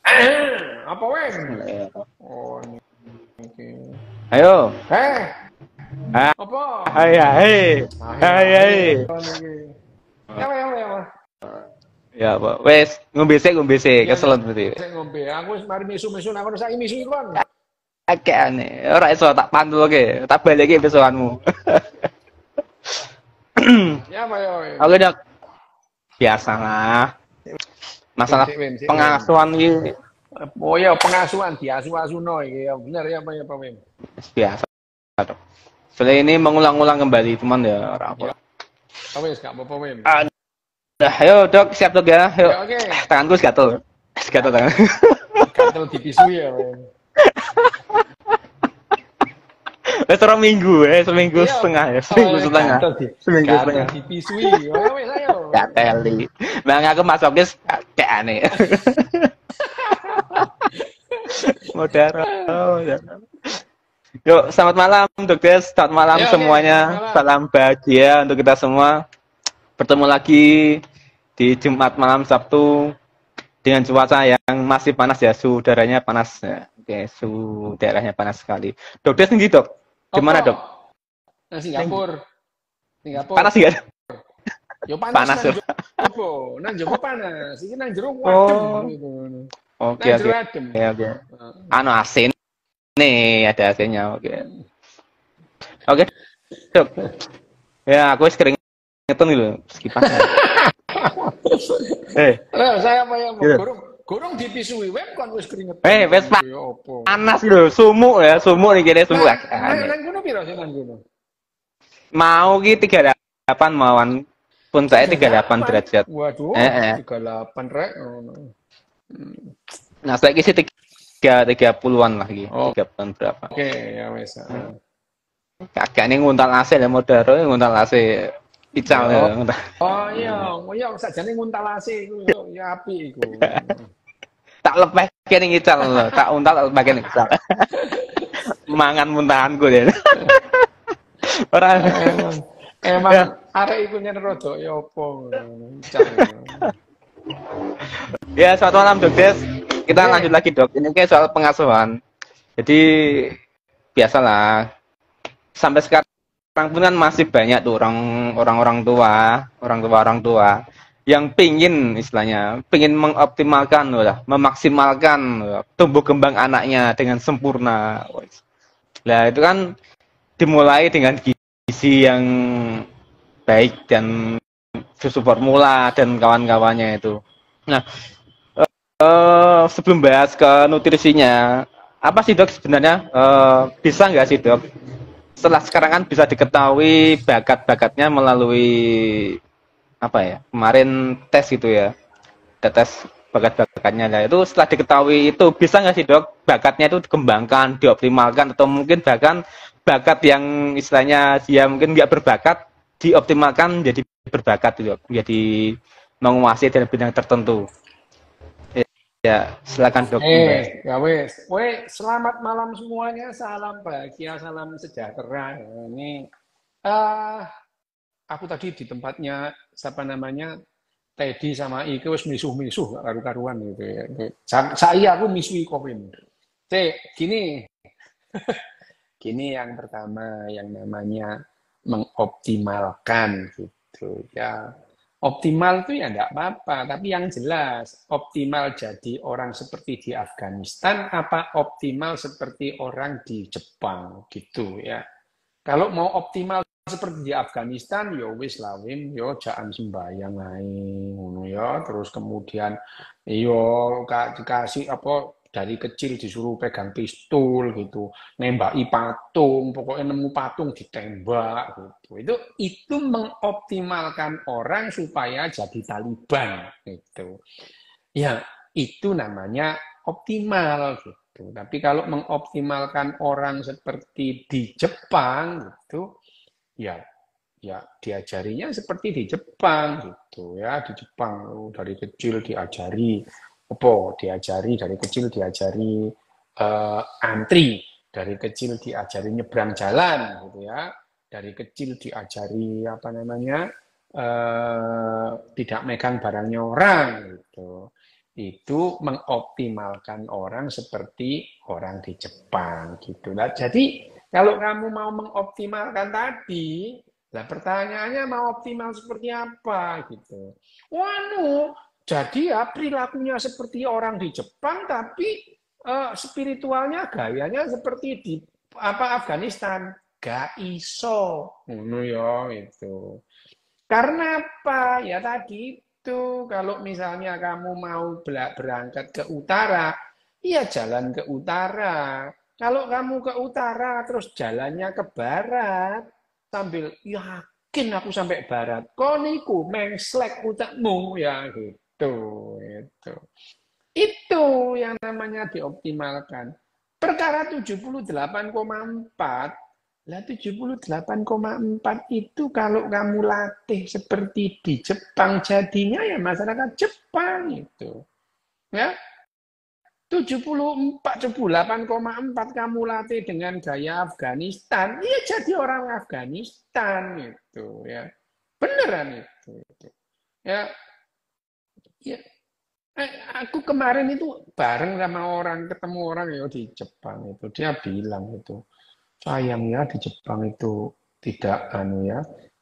Apa weng? Bismillahirrahmanirrahim. Oh, ini. Ayo. Ah, Apa? hai hai. Hai hai. Akhir-akhir niki. Ya. Ya, Pak. Wes, ngombe sik, Ya keselon berarti. sik ngombe. Aku wis mari misu-misu nang kono saiki misu kon. Akeh aneh. Ora iso tak pantulke, tak balike besokanmu. Ya apa ya? Oke, Dok. Biasalah. Masalah Sik, Wem. pengasuhan iki Oh ya pengasuhan diasu-asuno iki ya bener ya Pak Wem. biasa, Dok. Soalnya ini mengulang-ulang kembali, cuman ya ora Ya apa. wis gak apa-apa Wem. Udah, ayo, Dok, siap, Dok ya. Yuk. Ya oke. Tanganku gatel. Gatel tangan. Gatel dipisui ya Wem. Wes minggu, seminggu Iya. setengah ya, seminggu setengah. Seminggu setengah. Gatel dipisui. Ya wis ayo. Gak teli. Bang aku masokis kayak aneh. Modern. Yuk, selamat malam Dokter, selamat malam Ya, semuanya. selamat malam. Salam bahagia untuk kita semua. Bertemu lagi di Jumat malam Sabtu dengan cuaca yang masih panas ya, suhu udaranya panas ya. Oke, suhu daerahnya panas sekali. Dokter sendiri, Dok. Gimana, Dok? Nang Singapura. Panas enggak? Yo panas Panas, nang ya? jowo. Nang jowo panas. Iki nang jero Oh. adem gitu. Oke, Nang oke. jero adem. Oke. Anu AC nih, ada AC-nya. Oke. Oke, Dok. Ya, aku wis keringetan gitu, kipas. Saya apa ya Gitu. gorong dipisui web kon wis keringetan. Wes Ya apa? panas lho, sumuk nih kene sumuk. Nang kono piro sih nang kono? Mau ki 38 mauan pun saya 38 derajat. Waduh, Eh. 38 rek. Nah, saya sih 30-an lah iki. Oh. 30-an berapa. Oke, ya wes. Kagak nih nguntal AC lah modar, nguntal AC ical ya. Nguntal. Oh iya sajane nguntal AC iku ya apik iku. Tak lepeh kene ical lho, tak untal tak lepeh kene ical. Mangan muntahanku ya. Ora Emang arek iku nyen rada ya apa. Ya, selamat malam Dok Des. Kita lanjut lagi Dok. Ini kayak soal pengasuhan. Jadi biasalah. Sampai sekarang pun kan masih banyak tuh orang tua yang pingin istilahnya, pingin mengoptimalkan, memaksimalkan tumbuh kembang anaknya dengan sempurna. Nah itu kan dimulai dengan gizi yang baik dan susu formula dan kawan-kawannya itu. Nah, sebelum bahas ke nutrisinya, apa sih Dok sebenarnya bisa nggak sih Dok? Setelah sekarang kan bisa diketahui bakat-bakatnya melalui apa ya? Kemarin tes gitu ya. Ada tes bakat-bakatnya lah. Itu setelah diketahui itu bisa nggak sih Dok? Bakatnya itu dikembangkan, dioptimalkan atau mungkin bahkan bakat yang istilahnya dia mungkin nggak berbakat dioptimalkan jadi berbakat gitu, jadi menguasai dalam bidang tertentu. Ya, silakan Dok. Ya wes. Selamat malam semuanya. Salam bahagia, salam sejahtera. Ini aku tadi di tempatnya siapa namanya Teddy sama Ike wes misuh-misuh gak karu-karuan gitu ya. Saya aku misui Kevin. Gini. Gini yang pertama yang namanya mengoptimalkan gitu ya. Optimal itu ya enggak apa-apa, tapi yang jelas optimal jadi orang seperti di Afghanistan apa optimal seperti orang di Jepang gitu ya. Kalau mau optimal seperti di Afghanistan ya wis lawim yo jangan sembayang ae ngono ya, terus kemudian yo dikasih apa dari kecil disuruh pegang pistol gitu, nembaki patung, pokoknya nemu patung ditembak gitu. Itu mengoptimalkan orang supaya jadi Taliban gitu. Ya, itu namanya optimal gitu. Tapi kalau mengoptimalkan orang seperti di Jepang gitu, ya diajarinya seperti di Jepang gitu ya. Di Jepang dari kecil diajari dari kecil diajari antri, dari kecil diajari nyebrang jalan gitu ya, dari kecil diajari apa namanya tidak megang barangnya orang gitu. itu mengoptimalkan orang seperti orang di Jepang gitu. Nah, jadi kalau kamu mau mengoptimalkan tadi, nah pertanyaannya mau optimal seperti apa gitu. Wanu, jadi ya perilakunya seperti orang di Jepang tapi spiritualnya gayanya seperti di Afghanistan. Gak iso. Ngono ya itu. Karena apa? Ya tadi itu kalau misalnya kamu mau berangkat ke utara, ya jalan ke utara. Kalau kamu ke utara terus jalannya ke barat sambil yakin aku sampai barat. Koniku mengslek utakmu ya gitu, itu. Itu yang namanya dioptimalkan. Perkara 78,4, lah 78,4 itu kalau kamu latih seperti di Jepang jadinya ya masyarakat Jepang itu. Ya, 78,4 kamu latih dengan gaya Afghanistan, ya jadi orang Afghanistan itu ya. Beneran itu. Ya, ya aku kemarin itu bareng sama orang, ketemu orang ya di Jepang itu. Dia bilang itu, sayangnya di Jepang itu tidak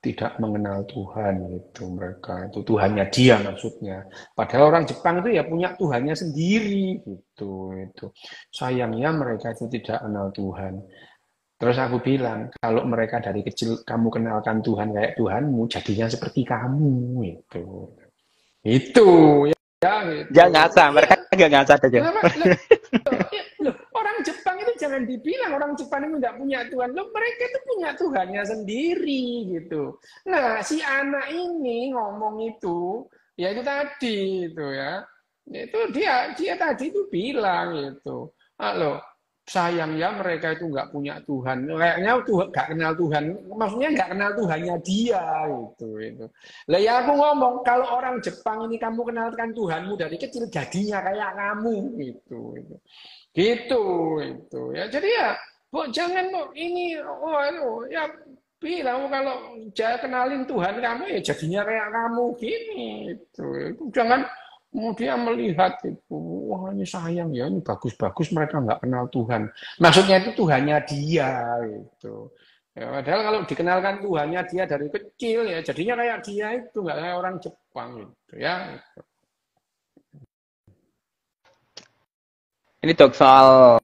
tidak mengenal Tuhan itu mereka. Itu Tuhannya dia maksudnya. Padahal orang Jepang itu ya punya Tuhannya sendiri gitu itu. Sayangnya mereka itu tidak kenal Tuhan. Terus aku bilang, kalau mereka dari kecil kamu kenalkan Tuhan kayak Tuhanmu, jadinya seperti kamu itu. Itu ya Nggak gitu. ngaca, mereka Iya. nggak ngaca aja. Loh, loh, orang Jepang itu jangan dibilang orang Jepang itu tidak punya Tuhan. Loh, mereka itu punya Tuhannya sendiri gitu. Nah, si anak ini ngomong itu, ya itu tadi itu ya. Itu dia tadi itu bilang itu. Loh, sayang ya mereka itu nggak punya Tuhan. Kayaknya Tuhan nggak kenal Tuhan. Maksudnya nggak kenal Tuhannya dia gitu itu. Lah ya aku ngomong kalau orang Jepang ini kamu kenalkan Tuhanmu dari kecil jadinya kayak kamu gitu. Gitu itu ya. Jadi ya, Bu, jangan Bu, ini ya bilang kalau kenalin Tuhan kamu ya jadinya kayak kamu gini itu. Jangan kemudian melihat itu, wah ini sayang ya, ini bagus-bagus mereka nggak kenal Tuhan. Maksudnya itu Tuhannya dia gitu. Ya, padahal kalau dikenalkan Tuhannya dia dari kecil ya jadinya kayak dia itu nggak kayak orang Jepang gitu ya. Ini dok soal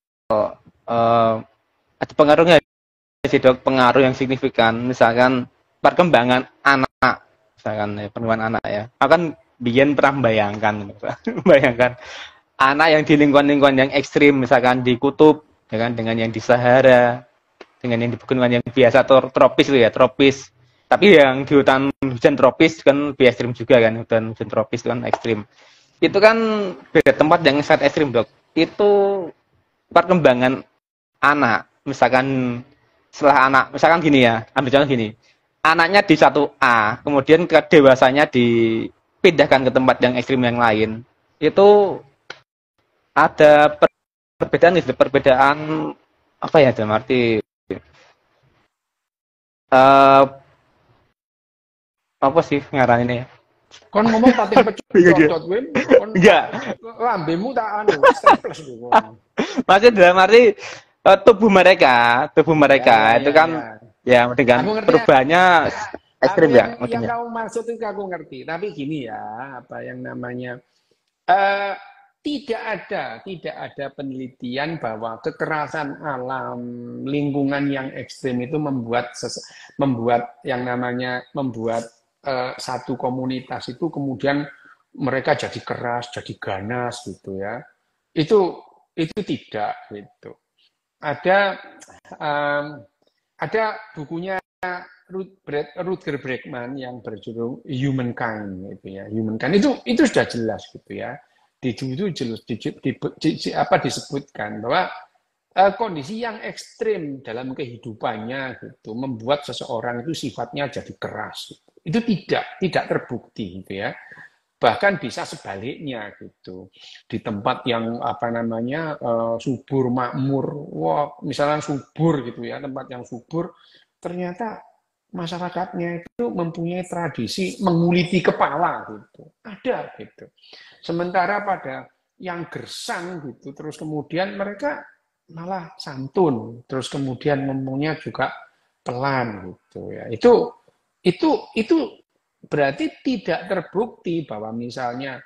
ada pengaruhnya sih dok, pengaruh yang signifikan. Misalkan perkembangan anak, misalkan ya, perkembangan anak ya. Akan bikin pernah bayangkan, bayangkan anak yang di lingkungan-lingkungan yang ekstrim, misalkan di kutub, ya kan, dengan yang di Sahara, dengan yang di pegunungan yang biasa tropis itu ya, tropis. Tapi yang di hutan hujan tropis kan lebih ekstrim juga kan, hutan hujan tropis itu kan ekstrim. Itu kan beda tempat yang sangat ekstrim dok. Itu perkembangan anak, misalkan setelah anak, misalkan gini ya, ambil contoh gini, anaknya di 1A, kemudian ke dewasanya dipindahkan ke tempat yang ekstrim yang lain, itu ada perbedaan, perbedaan apa ya, dalam arti apa sih ngaran ini ya? Kon ngomong pating pecot gue, kon Enggak, lambemu tak anu, staples gue. maksudnya dalam arti tubuh Ya, mereka ya, itu ya, kan ya. ya dengan Aku ngerti ya. perubahannya Apa ekstrim ya, yang maksudnya. kamu maksud itu aku ngerti. Tapi gini ya, apa yang namanya eh, tidak ada penelitian bahwa kekerasan alam, lingkungan yang ekstrim itu membuat yang namanya membuat satu komunitas itu kemudian mereka jadi keras, jadi ganas gitu ya. Itu tidak gitu. Ada um, ada bukunya Rutger Bregman yang berjudul Humankind itu ya. Humankind itu sudah jelas gitu ya. Di itu jelas disebutkan bahwa kondisi yang ekstrim dalam kehidupannya gitu membuat seseorang itu sifatnya jadi keras. Gitu. Itu tidak terbukti gitu ya. Bahkan bisa sebaliknya gitu. Di tempat yang apa namanya subur makmur, wah misalnya subur gitu ya, tempat yang subur ternyata masyarakatnya itu mempunyai tradisi menguliti kepala gitu. Ada gitu. Sementara pada yang gersang gitu, terus kemudian mereka malah santun, terus kemudian ngomongnya juga pelan gitu ya. Itu berarti tidak terbukti bahwa misalnya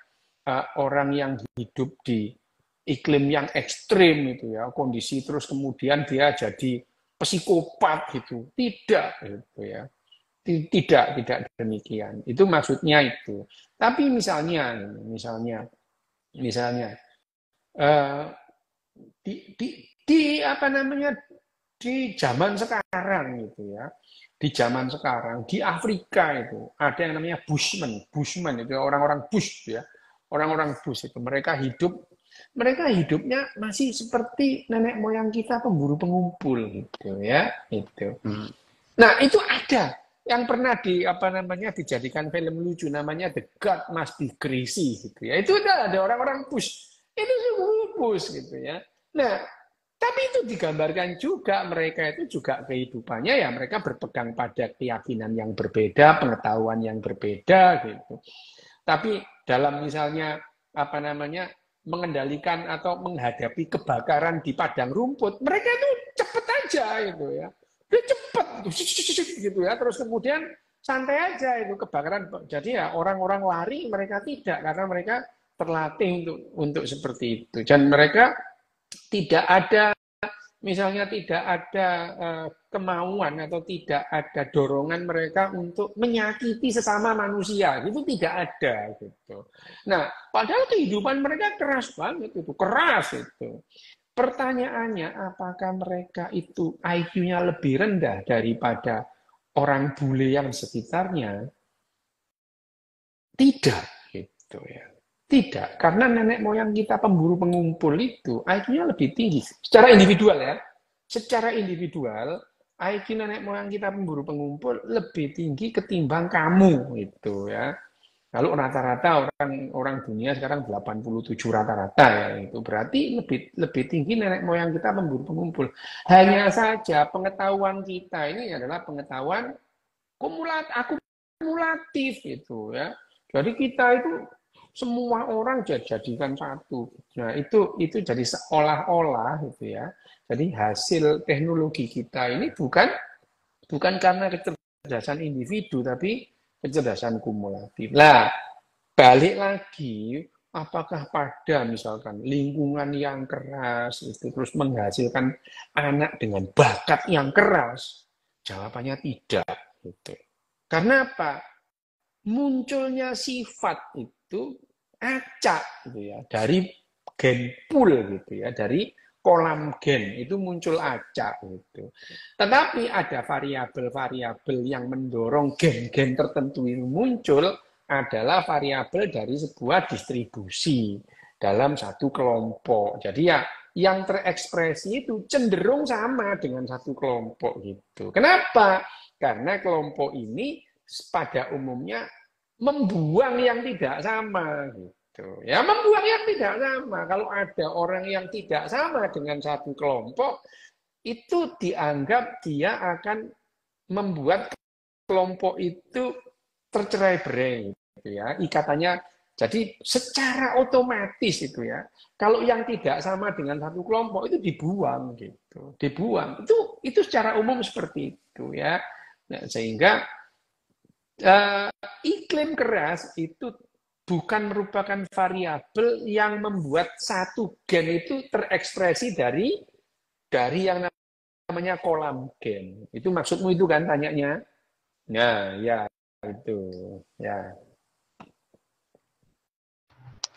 orang yang hidup di iklim yang ekstrim itu ya, kondisi terus kemudian dia jadi psikopat gitu. Tidak gitu ya. Tidak demikian. Itu maksudnya itu. Tapi misalnya eh, di apa namanya di zaman sekarang gitu ya, di zaman sekarang di Afrika itu ada yang namanya Bushman itu orang-orang Bush ya, orang-orang Bush itu mereka hidupnya masih seperti nenek moyang kita pemburu pengumpul gitu ya itu. Nah itu ada yang pernah dijadikan film lucu namanya The God Must Be Crazy gitu ya, itu ada orang-orang Bush itu sungguh Bush gitu ya. Nah tapi itu digambarkan juga mereka itu juga kehidupannya ya mereka berpegang pada keyakinan yang berbeda, pengetahuan yang berbeda gitu. Tapi dalam misalnya mengendalikan atau menghadapi kebakaran di padang rumput, mereka itu cepet aja itu ya. Dia cepet gitu ya. Terus kemudian santai aja itu kebakaran. Jadi ya orang-orang lari mereka tidak karena mereka terlatih untuk seperti itu. Dan mereka tidak ada misalnya tidak ada kemauan atau tidak ada dorongan mereka untuk menyakiti sesama manusia, itu tidak ada gitu. Nah, padahal kehidupan mereka keras banget itu, keras itu. Pertanyaannya, apakah mereka itu IQ-nya lebih rendah daripada orang bule yang sekitarnya? Tidak, gitu ya. Tidak, karena nenek moyang kita pemburu pengumpul itu IQ-nya lebih tinggi. Secara individual ya. Secara individual, IQ nenek moyang kita pemburu pengumpul lebih tinggi ketimbang kamu gitu ya. Kalau rata-rata orang dunia sekarang 87 rata-rata ya, itu berarti lebih tinggi nenek moyang kita pemburu pengumpul. Hanya saja pengetahuan kita ini adalah pengetahuan akumulatif gitu ya. Jadi kita itu semua orang jadikan satu. Nah, itu jadi seolah-olah gitu ya. Jadi hasil teknologi kita ini bukan karena kecerdasan individu tapi kecerdasan kumulatif. Lah, balik lagi apakah pada misalkan lingkungan yang keras itu terus menghasilkan anak dengan bakat yang keras? Jawabannya tidak gitu. Karena apa? Munculnya sifat itu acak gitu ya dari gen pool gitu ya, dari kolam gen itu muncul acak gitu. Tetapi ada variabel-variabel yang mendorong gen-gen tertentu itu muncul adalah variabel dari sebuah distribusi dalam satu kelompok. Jadi ya yang terekspresi itu cenderung sama dengan satu kelompok gitu. Kenapa? Karena kelompok ini pada umumnya membuang yang tidak sama gitu. Ya, membuang yang tidak sama. Kalau ada orang yang tidak sama dengan satu kelompok, itu dianggap dia akan membuat kelompok itu tercerai-berai gitu ya. Ikatannya jadi secara otomatis itu ya. Kalau yang tidak sama dengan satu kelompok itu dibuang gitu. Dibuang. Itu secara umum seperti itu ya. Nah, sehingga iklim keras itu bukan merupakan variabel yang membuat satu gen itu terekspresi dari yang namanya kolam gen. Itu maksudmu itu kan tanyanya? Nah, ya itu. Ya.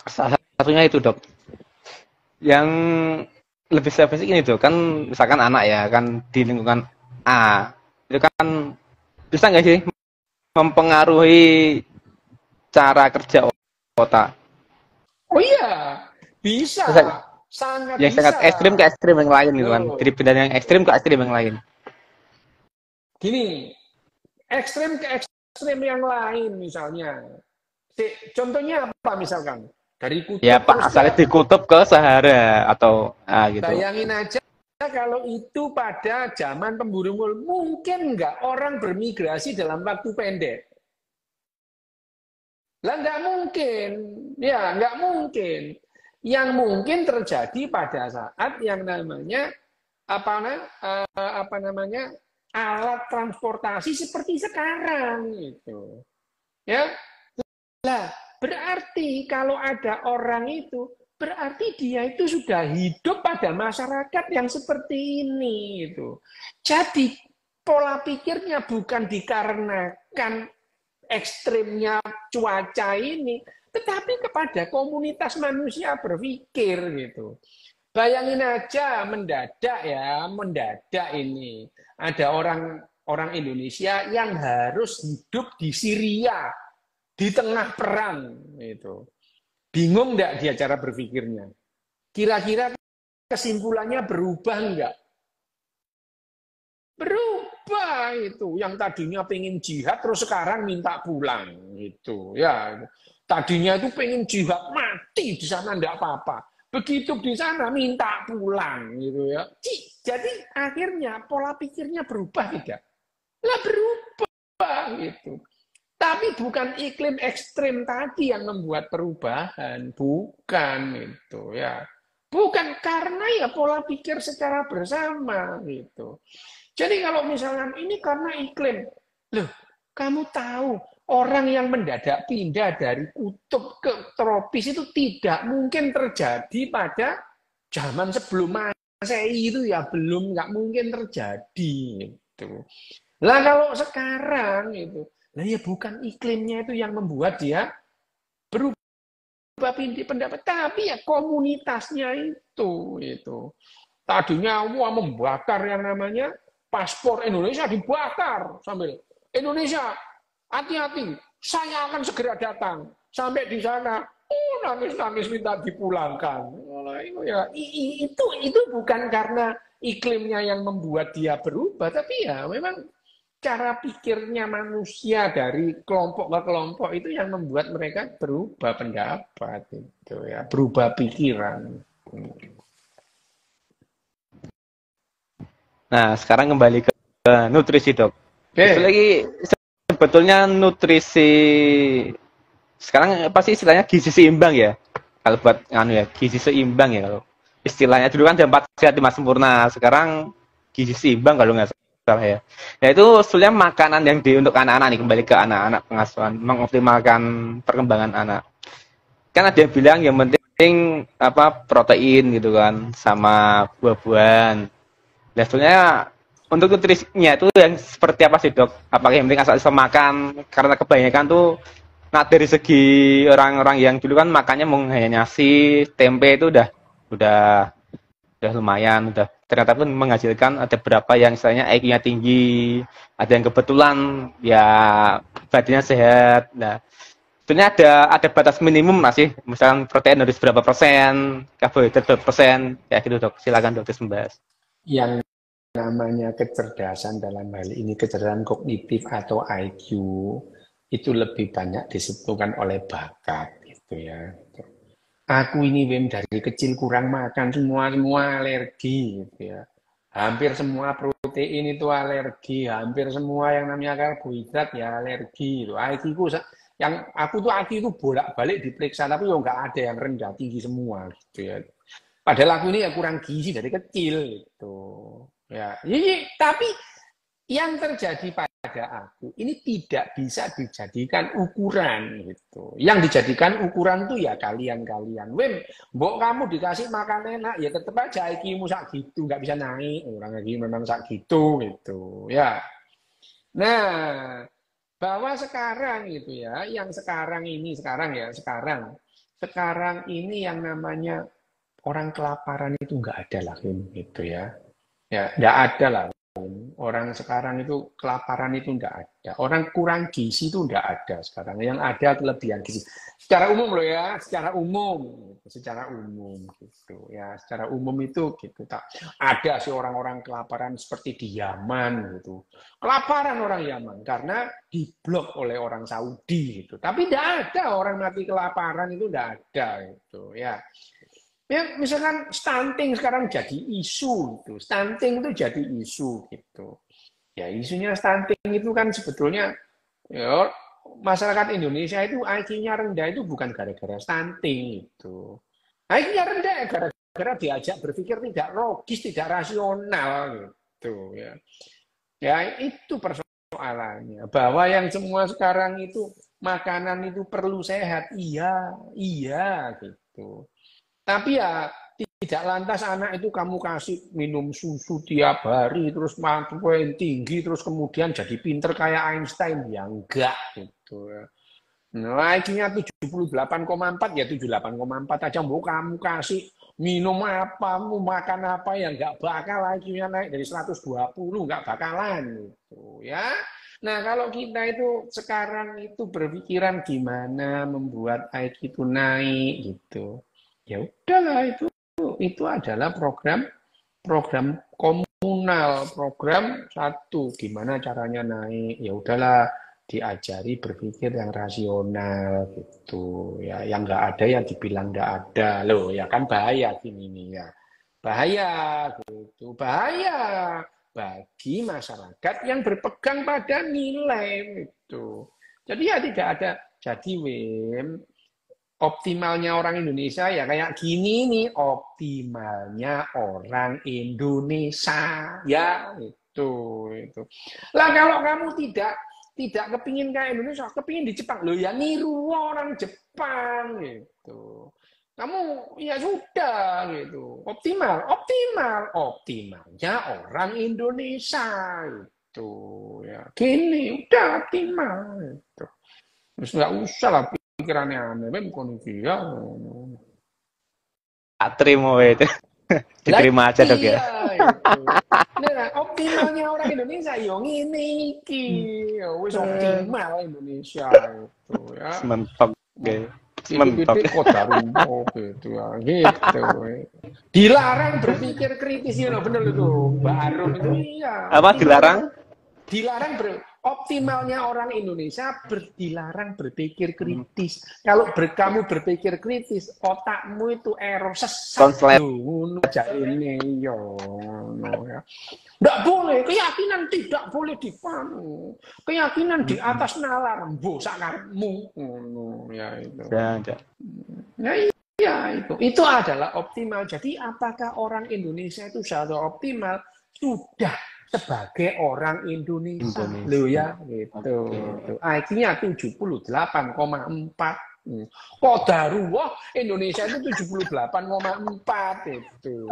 Salah satunya itu, Dok. Yang lebih spesifik ini, Dok, kan misalkan anak ya, kan di lingkungan A. Itu kan bisa nggak sih mempengaruhi cara kerja otak? Oh iya, bisa. Sangat yang bisa. Sangat ekstrim ke ekstrim yang lain gitu kan. Jadi beda yang ekstrim ke ekstrim yang lain. Gini, ekstrim ke ekstrim yang lain misalnya. Contohnya apa misalkan? Dari kutub ya Pak, asalnya di kutub ke Sahara atau gitu. Bayangin aja kalau itu pada zaman pemburu mul, mungkin nggak orang bermigrasi dalam waktu pendek? Lah nggak mungkin, ya nggak mungkin. Yang mungkin terjadi pada saat yang namanya apa namanya alat transportasi seperti sekarang itu, ya. Lah berarti kalau ada orang itu, berarti dia itu sudah hidup pada masyarakat yang seperti ini itu. Jadi pola pikirnya bukan dikarenakan ekstrimnya cuaca ini, tetapi kepada komunitas manusia berpikir gitu. Bayangin aja mendadak ini ada orang Indonesia yang harus hidup di Syria di tengah perang itu. Bingung nggak dia cara berpikirnya? Kira-kira kesimpulannya berubah nggak? Berubah itu. Yang tadinya pengen jihad terus sekarang minta pulang gitu. Ya, tadinya itu pengen jihad mati di sana enggak apa-apa. Begitu di sana minta pulang gitu ya. Jadi akhirnya pola pikirnya berubah tidak? Lah berubah gitu. Tapi bukan iklim ekstrim tadi yang membuat perubahan, bukan itu ya. Bukan karena ya pola pikir secara bersama gitu. Jadi kalau misalnya ini karena iklim, loh, kamu tahu orang yang mendadak pindah dari kutub ke tropis itu tidak mungkin terjadi pada zaman sebelum Masehi itu ya belum nggak mungkin terjadi gitu. Lah kalau sekarang itu, lah ya bukan iklimnya itu yang membuat dia berubah pendapat, tapi ya komunitasnya itu. Tadinya wah membakar yang namanya paspor Indonesia dibakar sambil Indonesia hati-hati, saya akan segera datang. Sampai di sana, nangis-nangis minta dipulangkan. Itu bukan karena iklimnya yang membuat dia berubah, tapi ya memang cara pikirnya manusia dari kelompok ke kelompok itu yang membuat mereka berubah pendapat itu ya, berubah pikiran. Nah, sekarang kembali ke nutrisi, Dok. Oke. Sebetulnya nutrisi sekarang pasti istilahnya gizi seimbang ya. Kalau buat gizi seimbang ya kalau istilahnya dulu kan ada 4 sehat 5 sempurna, sekarang gizi seimbang kalau nggak salah ya. Nah itu sebetulnya makanan yang untuk anak-anak nih, kembali ke anak-anak pengasuhan, mengoptimalkan perkembangan anak. Kan ada yang bilang yang penting protein gitu kan, sama buah-buahan. Nah, sebetulnya untuk nutrisinya itu yang seperti apa sih, Dok? Apakah yang penting asal bisa makan? Karena kebanyakan tuh, nah dari segi orang-orang yang dulu kan makannya hanya nasi, tempe itu udah lumayan, ternyata pun menghasilkan ada berapa yang istilahnya IQ-nya tinggi, ada yang kebetulan ya badannya sehat. Nah, sebenarnya ada batas minimum masih, misalkan protein harus berapa persen, karbohidrat berapa persen, kayak gitu, Dok. Silakan Dokter membahas. Yang namanya kecerdasan dalam hal ini kecerdasan kognitif atau IQ itu lebih banyak disebutkan oleh bakat gitu ya. Aku ini Wim dari kecil kurang makan semua alergi gitu ya. Hampir semua protein itu alergi, hampir semua yang namanya karbohidrat ya alergi gitu. IQ ku yang aku tuh IQ itu bolak-balik diperiksa tapi yo nggak ada yang rendah tinggi semua gitu ya. Padahal aku ini ya kurang gizi dari kecil gitu. Ya, tapi yang terjadi pada aku ini tidak bisa dijadikan ukuran gitu. Yang dijadikan ukuran tuh ya kalian-kalian. Wim, mbok kamu dikasih makan enak ya tetap aja IQ-mu sak gitu, nggak bisa naik. Orang lagi memang sak gitu gitu. Ya. Nah, bahwa sekarang gitu ya, yang sekarang ini sekarang ini yang namanya orang kelaparan itu nggak ada lah gitu ya. Ya, nggak ada lah. Orang sekarang itu kelaparan itu nggak ada. Orang kurang gizi itu nggak ada sekarang. Yang ada kelebihan gizi. Secara umum loh ya, secara umum gitu ya. Secara umum itu gitu. Tak ada sih orang-orang kelaparan seperti di Yaman gitu. Kelaparan orang Yaman karena diblok oleh orang Saudi gitu. Tapi nggak ada orang mati kelaparan itu nggak ada gitu ya. Ya, misalkan stunting sekarang jadi isu gitu. Stunting itu jadi isu gitu. Ya, isunya stunting itu kan sebetulnya ya, masyarakat Indonesia itu IQ-nya rendah itu bukan gara-gara stunting itu. IQ-nya rendah ya gara-gara diajak berpikir tidak logis, tidak rasional gitu ya. Ya, itu persoalannya. Bahwa yang semua sekarang itu makanan itu perlu sehat. Iya, iya gitu. Tapi ya tidak lantas anak itu kamu kasih minum susu tiap hari, terus poin tinggi, terus kemudian jadi pinter kayak Einstein. Ya enggak gitu ya. Nah, IQ-nya 78,4 ya 78,4 aja. Mau kamu kasih minum apa, mau makan apa ya enggak bakal IQ-nya naik dari 120, enggak bakalan gitu ya. Nah, kalau kita itu sekarang itu berpikiran gimana membuat IQ itu naik gitu. Ya udahlah itu adalah program program komunal, program satu gimana caranya naik. Ya udahlah diajari berpikir yang rasional gitu ya, yang nggak ada yang dibilang nggak ada loh ya, kan bahaya gini nih ya, bahaya gitu, bahaya bagi masyarakat yang berpegang pada nilai itu. Jadi ya tidak ada, jadi Wim, optimalnya orang Indonesia ya kayak gini nih, optimalnya orang Indonesia ya itu lah. Kalau kamu tidak kepingin kayak Indonesia, kepingin di Jepang lo ya niru orang Jepang gitu. Kamu ya sudah gitu, optimalnya orang Indonesia itu ya gini udah optimal gitu. Terus nggak usah lah pikirannya aneh, bukan ya. Tak terima itu. Lah Diterima aja dok ya. iya itu. Nah, optimalnya orang Indonesia yo ngene iki. Yo wis optimal Indonesia itu ya. Mentok ya. Mentok. Titik-titik kodarullah gitu ya. Gitu. Dilarang berpikir kritis ya, bener itu. Mbak Arum itu iya. Apa dilarang? Dilarang optimalnya orang Indonesia dilarang berpikir kritis. Kalau kamu berpikir kritis, otakmu itu error sesat. Konslet. Ini yo, ya. Nggak boleh, keyakinan tidak boleh dipanu. Keyakinan di atas nalar, bosakarmu. Ya itu. Ya. Ya, iya itu. Itu adalah optimal. Jadi apakah orang Indonesia itu sudah optimal? Sudah sebagai orang Indonesia. Loh ya, gitu. IQ-nya 78,4. Qadarullah Indonesia itu 78,4 itu.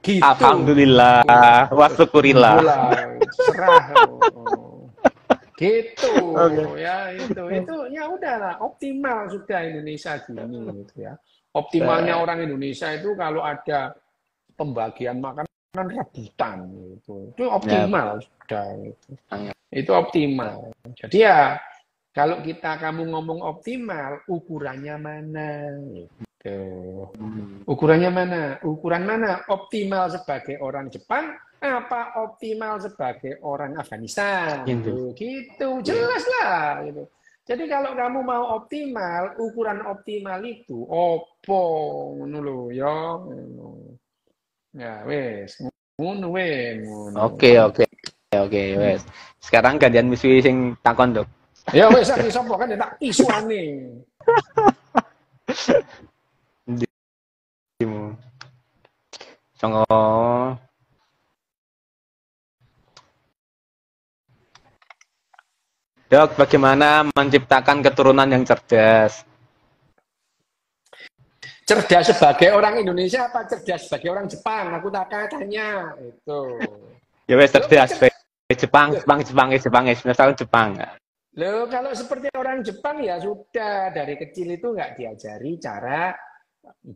Gitu. Alhamdulillah, wa syukurillah. Serah. Gitu. Ya itu ya udahlah, optimal sudah Indonesia gini gitu ya. Optimalnya orang Indonesia itu kalau ada pembagian makanan rebutan gitu. Itu optimal sudah itu. Itu optimal. Jadi ya kalau kamu ngomong optimal, ukurannya mana gitu. Ukurannya mana? Ukuran mana? Optimal sebagai orang Jepang apa optimal sebagai orang Afghanistan? Gitu. Jelas lah gitu. Jadi kalau kamu mau optimal, ukuran optimal itu opo ngono lho ya. Ya wes, ngono wes. Oke, wes. Sekarang gantian misi sing takon, Dok. Ya wes iki sapa kan tak isuane. Ndimu. Songo. Dok, bagaimana menciptakan keturunan yang cerdas? Cerdas sebagai orang Indonesia apa cerdas sebagai orang Jepang? Aku tak tanya itu. Ya wes cerdas Jepang. Misal Jepang. Loh, kalau seperti orang Jepang ya sudah dari kecil itu nggak diajari cara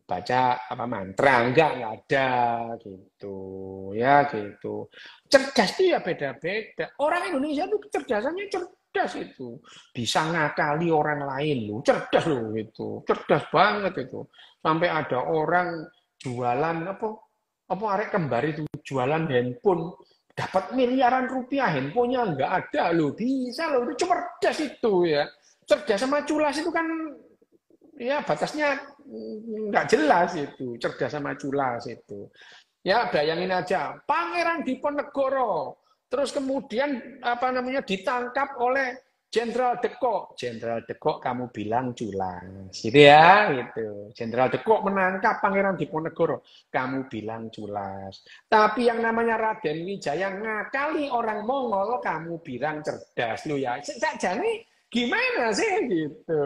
baca apa mantra, nggak ada gitu ya gitu. Cerdas itu ya beda-beda. Orang Indonesia itu kecerdasannya cerdas itu, bisa ngakali orang lain loh, cerdas loh itu, cerdas banget itu. Sampai ada orang jualan apa arek kembar itu jualan handphone dapat miliaran rupiah, handphonenya nggak ada loh, bisa loh, itu cerdas itu ya. Cerdas sama culas itu kan ya batasnya nggak jelas itu, cerdas sama culas itu. Ya bayangin aja, Pangeran Diponegoro, terus kemudian apa namanya ditangkap oleh Jenderal de Kock. Jenderal de Kock kamu bilang culas, gitu ya, gitu. Jenderal de Kock menangkap Pangeran Diponegoro, kamu bilang culas. Tapi yang namanya Raden Wijaya ngakali orang Mongol, kamu bilang cerdas lu ya. Jadi gimana sih gitu.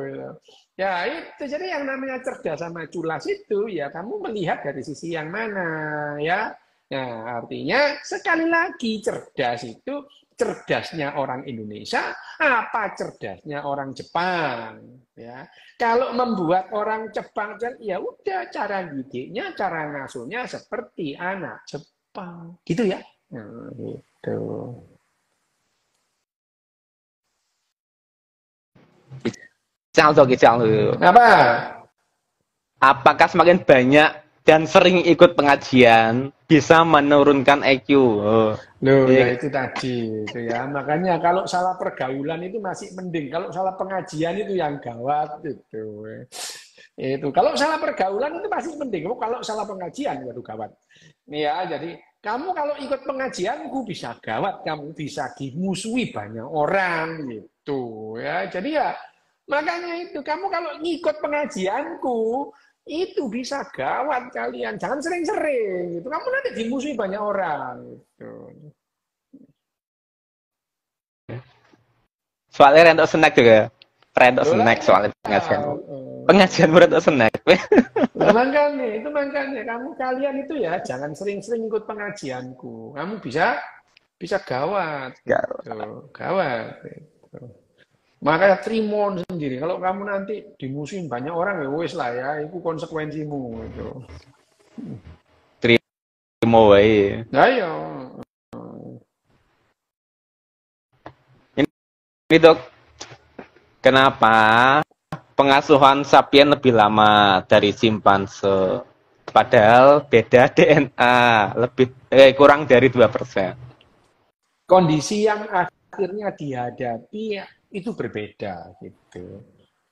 Ya itu, jadi yang namanya cerdas sama culas itu ya kamu melihat dari sisi yang mana ya. Nah artinya sekali lagi cerdas itu cerdasnya orang Indonesia apa cerdasnya orang Jepang ya. Kalau membuat orang Jepang ya udah cara didiknya, cara ngasuhnya seperti anak Jepang gitu ya. Nah, gitu. Kicau. Apa? Apakah semakin banyak dan sering ikut pengajian bisa menurunkan IQ? Oh. Loh, ya itu tadi itu ya. Makanya kalau salah pergaulan itu masih mending. Kalau salah pengajian itu yang gawat itu. Itu kalau salah pergaulan itu masih mending. Kalau salah pengajian waduh gawat. Ya, jadi kamu kalau ikut pengajianku bisa gawat, kamu bisa dimusuhi banyak orang gitu ya. Jadi ya makanya itu kamu kalau ngikut pengajianku itu bisa gawat kalian. Jangan sering-sering gitu. Kamu nanti dimusuhi banyak orang gitu. Soalnya rentok snack juga. Rentok Loh lah, snack soalnya pengajian. tahu. Pengajian rentok snack. Nah, makanya kalian itu ya jangan sering-sering ikut pengajianku. Kamu bisa gawat gitu. Gawat gitu. Makanya trimon sendiri. Kalau kamu nanti dimusuhin banyak orang ya wis lah ya, itu konsekuensimu gitu. Terima wae. Nah, ya. Ini dok, kenapa pengasuhan sapien lebih lama dari simpanse? Padahal beda DNA, kurang dari 2%. Kondisi yang akhirnya dihadapi itu berbeda gitu.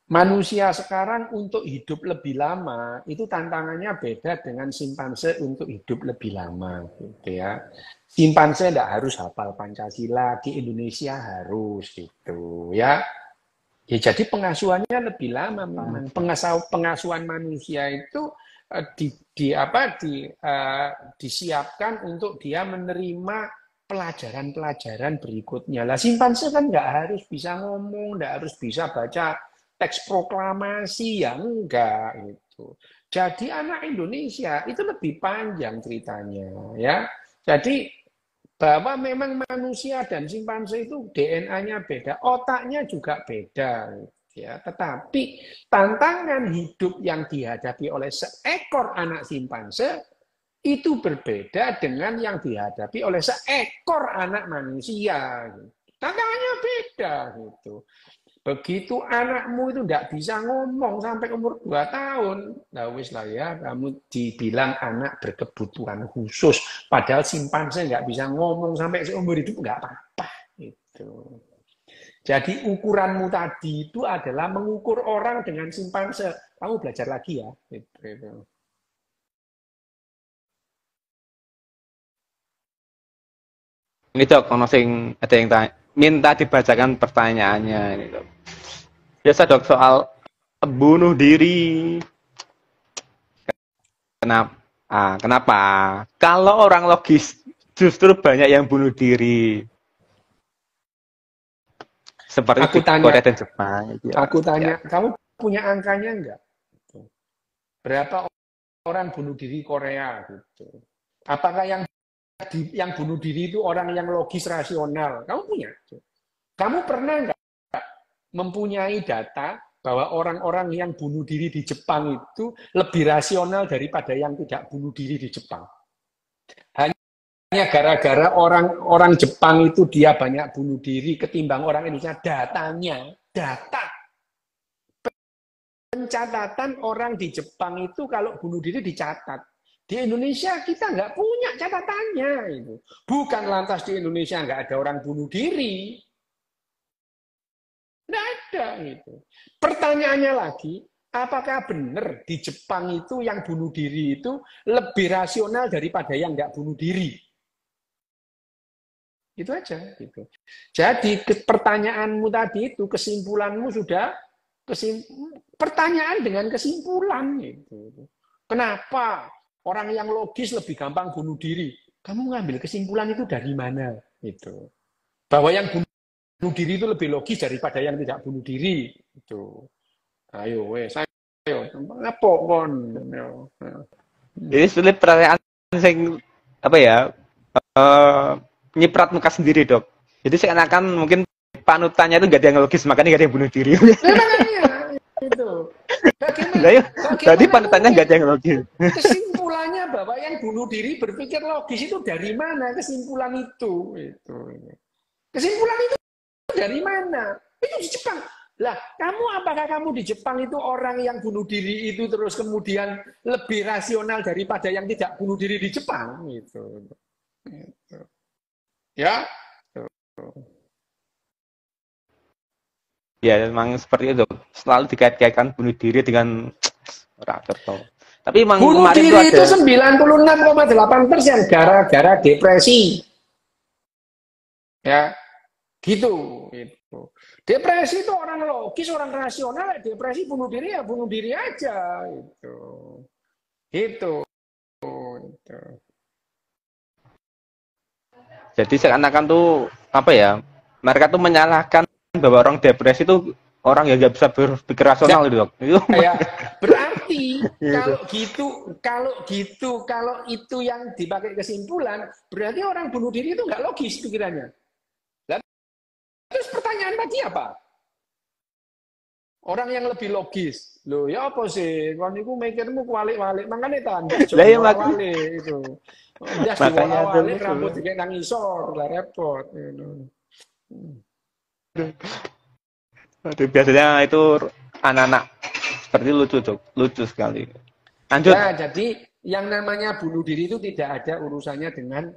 Manusia sekarang untuk hidup lebih lama itu tantangannya beda dengan simpanse untuk hidup lebih lama gitu ya. Simpanse tidak harus hafal Pancasila, di Indonesia harus gitu ya. Ya jadi pengasuhannya lebih lama memang. Pengasuhan manusia itu disiapkan untuk dia menerima pelajaran-pelajaran berikutnya. Lah simpanse kan nggak harus bisa ngomong, nggak harus bisa baca teks proklamasi, ya enggak gitu. Jadi anak Indonesia itu lebih panjang ceritanya ya. Jadi bahwa memang manusia dan simpanse itu DNA-nya beda, otaknya juga beda ya. Tetapi tantangan hidup yang dihadapi oleh seekor anak simpanse itu berbeda dengan yang dihadapi oleh seekor anak manusia. Tantangannya beda gitu. Begitu anakmu itu tidak bisa ngomong sampai umur 2 tahun, nah wis lah ya, kamu dibilang anak berkebutuhan khusus. Padahal simpanse nggak bisa ngomong sampai seumur hidup nggak apa-apa. Gitu. Jadi ukuranmu tadi itu adalah mengukur orang dengan simpanse. Kamu belajar lagi ya. Gitu. Ini dok, ono sing ada yang minta dibacakan pertanyaannya ini dok. Biasa dok soal bunuh diri. Kenapa? Kalau orang logis justru banyak yang bunuh diri. Seperti Aku tanya, Korea dan Jepang. aku tanya, kamu punya angkanya enggak? Berapa orang bunuh diri Korea? Gitu. Apakah yang bunuh diri itu orang yang logis rasional? Kamu punya? Kamu pernah enggak mempunyai data bahwa orang-orang yang bunuh diri di Jepang itu lebih rasional daripada yang tidak bunuh diri di Jepang? Hanya gara-gara orang Jepang itu dia banyak bunuh diri ketimbang orang Indonesia. Data pencatatan orang di Jepang itu kalau bunuh diri dicatat. Di Indonesia kita nggak punya catatannya itu. Bukan lantas di Indonesia nggak ada orang bunuh diri. Nggak ada gitu. Pertanyaannya lagi, Apakah benar di Jepang itu yang bunuh diri itu lebih rasional daripada yang nggak bunuh diri? Itu aja. Gitu. Jadi pertanyaanmu tadi itu, kesimpulanmu sudah pertanyaan dengan kesimpulan. Gitu. Kenapa orang yang logis lebih gampang bunuh diri? Kamu ngambil kesimpulan itu dari mana? Gitu. Bahwa yang bunuh diri itu lebih logis daripada yang tidak bunuh diri. Gitu. Ayo, wes, ayo, apa kon? Jadi sulit pertanyaan sing apa ya? Nyiprat muka sendiri, Dok. Jadi seakan-akan mungkin panutannya itu nggak ada yang logis, makanya nggak ada yang bunuh diri. Makanya itu. Berarti panutannya nggak ada yang logis. Kesimpulannya bahwa yang bunuh diri berpikir logis itu dari mana? Kesimpulan itu. Kesimpulan itu dari mana? Itu di Jepang. Lah, apakah kamu di Jepang itu orang yang bunuh diri itu terus kemudian lebih rasional daripada yang tidak bunuh diri di Jepang? Gitu. Ya. Ya, memang seperti itu. Selalu dikait-kaitkan bunuh diri dengan rakyat. Tapi memang bunuh kemarin diri itu ada 96,8% gara-gara depresi. Ya, gitu. Depresi itu orang logis, orang rasional. Depresi bunuh diri ya bunuh diri aja. Gitu. Jadi seakan-akan tuh apa ya? Mereka tuh menyalahkan bahwa orang depresi itu orang yang nggak bisa berpikir rasional itu, Dok. Ya, berarti kalau itu yang dipakai kesimpulan, berarti orang bunuh diri itu nggak logis pikirannya. Terus pertanyaan tadi apa? Orang yang lebih logis. Loh, ya apa sih? Kon niku mikirmu kualik-walik, makane tanda walik itu. Ndas diwalik rambut dikek nang isor, lah repot. Biasanya itu anak-anak seperti lucu, Dok. Lucu sekali. Lanjut. Ya, jadi yang namanya bunuh diri itu tidak ada urusannya dengan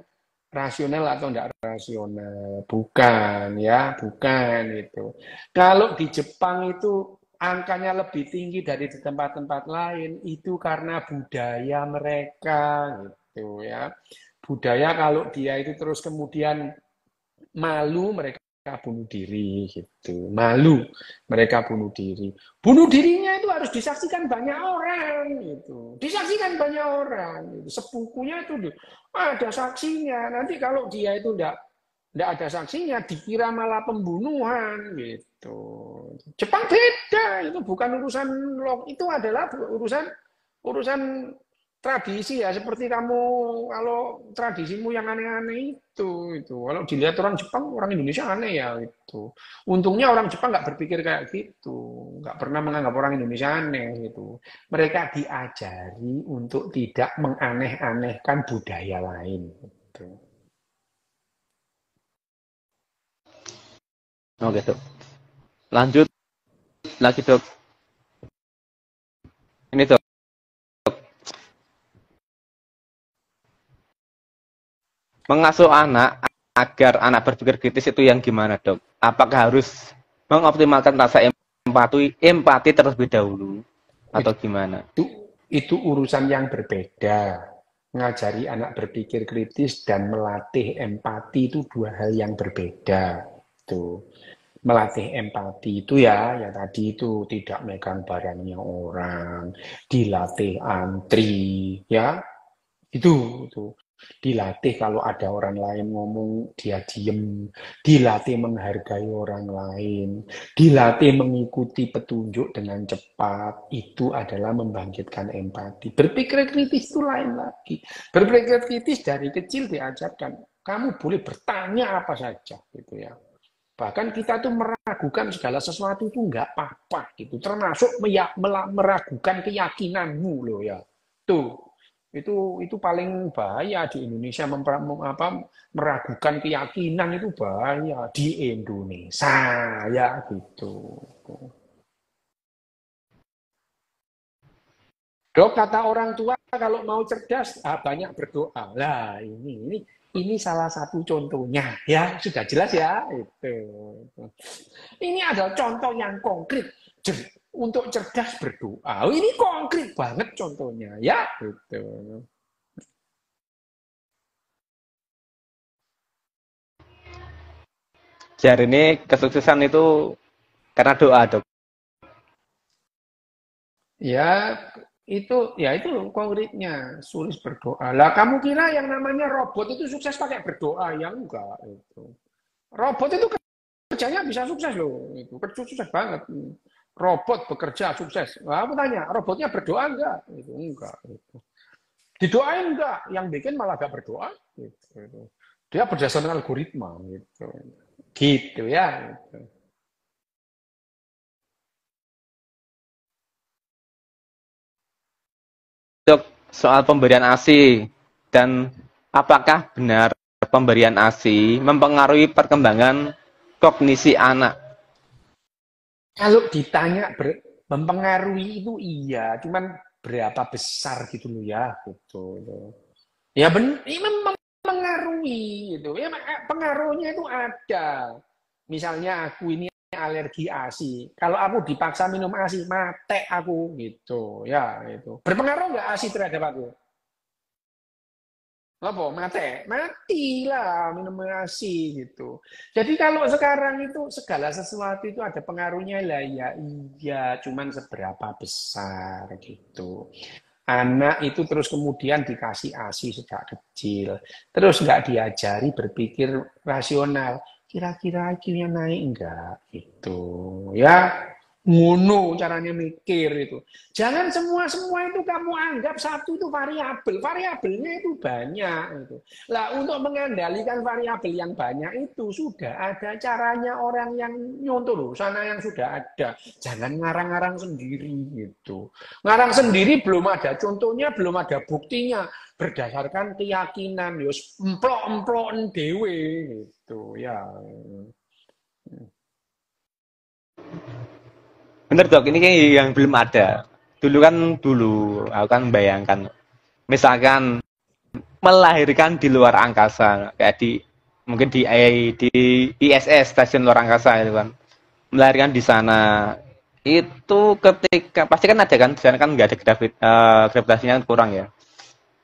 rasional atau tidak rasional. Bukan, ya, bukan itu. Kalau di Jepang itu angkanya lebih tinggi dari di tempat-tempat lain, itu karena budaya mereka, gitu ya. Budaya kalau dia itu terus kemudian malu, mereka bunuh diri, gitu. Malu, mereka bunuh diri. Bunuh dirinya itu harus disaksikan banyak orang, gitu. Disaksikan banyak orang, gitu. Sepupunya itu ada saksinya. Nanti kalau dia itu tidak ada saksinya, dikira malah pembunuhan, gitu. Jepang beda, itu bukan urusan itu adalah urusan tradisi ya, seperti kamu kalau tradisimu yang aneh-aneh itu. Kalau dilihat orang Jepang, orang Indonesia aneh ya itu. Untungnya orang Jepang nggak berpikir kayak gitu, nggak pernah menganggap orang Indonesia aneh gitu. Mereka diajari untuk tidak menganeh-anehkan budaya lain. Gitu. Oke, Dok. Lanjut lagi, Dok. Ini, Dok. Mengasuh anak agar anak berpikir kritis itu yang gimana, Dok? Apakah harus mengoptimalkan rasa empati terlebih dahulu atau gimana? Itu urusan yang berbeda. Ngajari anak berpikir kritis dan melatih empati itu dua hal yang berbeda. Melatih empati itu ya tadi itu tidak megang barangnya orang, dilatih antri, ya itu dilatih kalau ada orang lain ngomong dia diem, dilatih menghargai orang lain, dilatih mengikuti petunjuk dengan cepat. Itu adalah membangkitkan empati. Berpikir kritis itu lain lagi. Berpikir kritis dari kecil diajarkan. Kamu boleh bertanya apa saja, gitu ya. Bahkan kita tuh meragukan segala sesuatu itu nggak apa-apa, gitu. Termasuk meragukan keyakinanmu loh ya. Tuh. Itu paling bahaya di Indonesia, meragukan keyakinan itu bahaya di Indonesia ya gitu. Dok, kata orang tua kalau mau cerdas banyak berdoa. Lah ini salah satu contohnya ya, sudah jelas ya itu. Ini adalah contoh yang konkret. untuk cerdas berdoa. Oh, ini konkret banget contohnya, ya gitu. Jadi ini kesuksesan itu karena doa, Dok. Ya itu konkretnya sulis berdoa. Lah kamu kira yang namanya robot itu sukses pakai berdoa? Ya enggak itu. Robot itu kerjanya bisa sukses loh, itu sukses banget. Robot bekerja sukses. Nah, aku tanya, robotnya berdoa enggak? Itu enggak. Itu. Didoain enggak? Yang bikin malah gak berdoa. Gitu. Dia berdasarkan algoritma. Gitu, gitu ya. Gitu. Dok, soal pemberian ASI dan apakah benar pemberian ASI mempengaruhi perkembangan kognisi anak? Kalau ditanya mempengaruhi itu iya, cuman berapa besar gitu loh ya, gitu. Ya ini mempengaruhi gitu. Ya pengaruhnya itu ada. Misalnya aku ini alergi ASI. Kalau aku dipaksa minum ASI, mate aku gitu. Ya, itu. Berpengaruh nggak ASI terhadap aku? Apa? Matilah minum ASI gitu. Jadi kalau sekarang itu segala sesuatu itu ada pengaruhnya lah ya iya, cuman seberapa besar gitu. Anak itu terus kemudian dikasih ASI sejak kecil, terus nggak diajari berpikir rasional. Kira-kira IQ-nya naik enggak gitu ya. Ngono caranya mikir itu. Jangan semua itu kamu anggap satu itu variabel. Variabelnya itu banyak itu. Lah untuk mengendalikan variabel yang banyak itu sudah ada caranya orang yang nyontoh sana yang sudah ada. Jangan ngarang-ngarang sendiri gitu. Ngarang sendiri belum ada contohnya, belum ada buktinya. Berdasarkan keyakinan, yos emplok-emplok dewe gitu ya. Bener, Dok, ini kayak yang belum ada. Dulu, aku kan bayangkan, misalkan melahirkan di luar angkasa, kayak mungkin di ISS, stasiun luar angkasa itu kan, melahirkan di sana. Itu ketika pasti kan ada kan, di sana kan nggak ada gravitasinya kurang ya.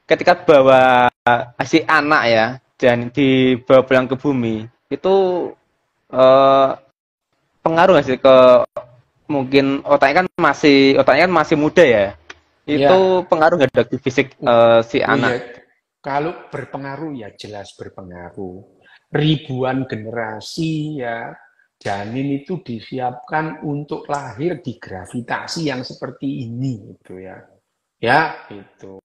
Ketika bawa si anak ya dan dibawa pulang ke bumi, itu eh, pengaruh nggak sih ke mungkin otaknya kan masih muda ya. Ya, Itu pengaruh nggak ada di fisik si oh ya, anak? kalau berpengaruh ya jelas berpengaruh. Ribuan generasi ya, janin itu disiapkan untuk lahir di gravitasi yang seperti ini gitu ya. Ya, itu.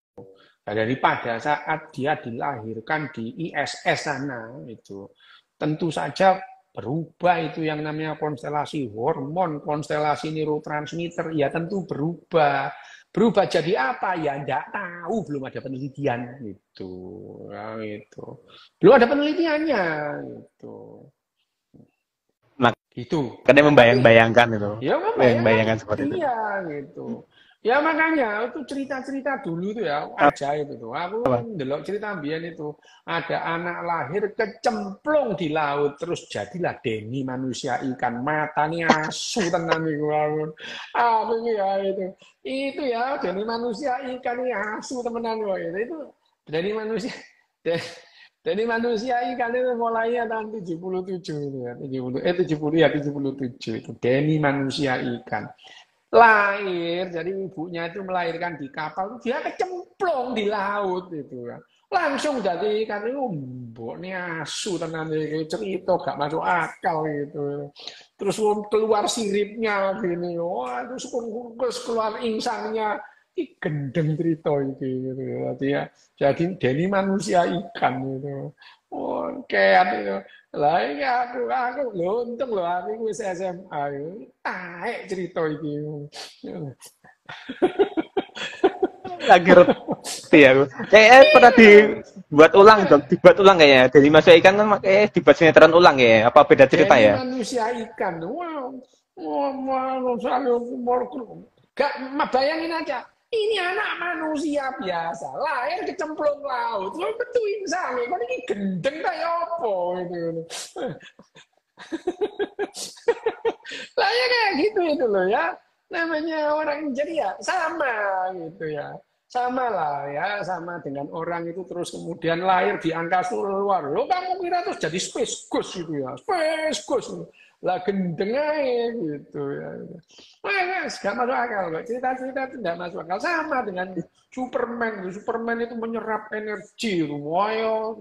Nah, daripada saat dia dilahirkan di ISS sana itu, tentu saja berubah itu yang namanya konstelasi hormon, konstelasi neurotransmitter, ya tentu berubah. Berubah jadi apa? Ya enggak tahu, belum ada penelitian gitu. Nah, gitu. Belum ada penelitiannya gitu. Gitu. Makanya Nah, tapi membayang-bayangkan itu, ya membayangkan, membayangkan seperti itu. iya gitu. Ya makanya itu cerita-cerita dulu itu ya ajaib itu. Aku ndelok cerita mbiyen itu ada anak lahir kecemplung di laut terus jadilah Denny manusia ikan matanya asu tenan iku aku. Apa ya itu. Itu ya Denny manusia ikan ini asu temenan kok itu. Itu Denny manusia Jadi manusia ikan itu mulainya tahun 77 itu ya, 70 ya 77 itu. Denny manusia ikan. Lahir, jadi ibunya itu melahirkan di kapal, dia kecemplung di laut itu ya. Langsung jadi ikan itu mboknya asu tenan iki cerita gak masuk akal gitu. Terus keluar siripnya gini, wah terus keluar insangnya gendeng cerita iki gitu ya. Jadi Denny manusia ikan gitu. Oh, kayak itu. Lah iki aku lho untung lho aku wis SMA. Taek cerita iki. Lagi reti aku. Kayaknya pernah dibuat ulang kayaknya. Dari Mas Ikan kan kayak dibuat sinetron ulang ya. Apa beda cerita Denny ya? manusia ikan. Wah, gak bayangin aja. Ini anak manusia biasa, lahir kecemplung laut. Lo betul insang, kok ini gendeng kayak apa gitu. Lah ya kayak gitu itu loh ya. namanya orang jadi ya sama gitu ya. Sama lah ya, sama dengan orang itu terus kemudian lahir di angkasa luar. Lo kamu kira terus jadi space ghost gitu ya, space ghost. Lah gendeng aja gitu ya. Wah, nggak masuk akal. Cerita-cerita itu nggak masuk akal. Sama dengan Superman. Superman itu menyerap energi. Wah,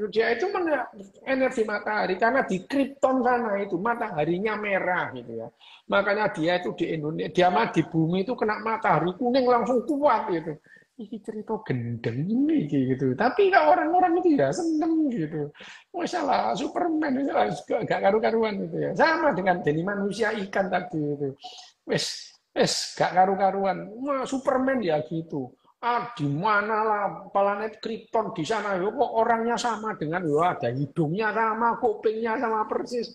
dia itu menyerap energi matahari karena di Krypton sana itu mataharinya merah gitu ya. Makanya dia itu di Indonesia, dia mah di bumi itu kena matahari kuning langsung kuat gitu. Ini cerita gendeng ini gitu. Tapi orang-orang itu ya seneng gitu. Masalah Superman itu gak karu-karuan gitu ya. Sama dengan jadi manusia ikan tadi itu. Wes gak karu-karuan. Wah, Superman ya gitu. Di mana lah planet Krypton di sana kok orangnya sama dengan ada hidungnya sama, kupingnya sama persis.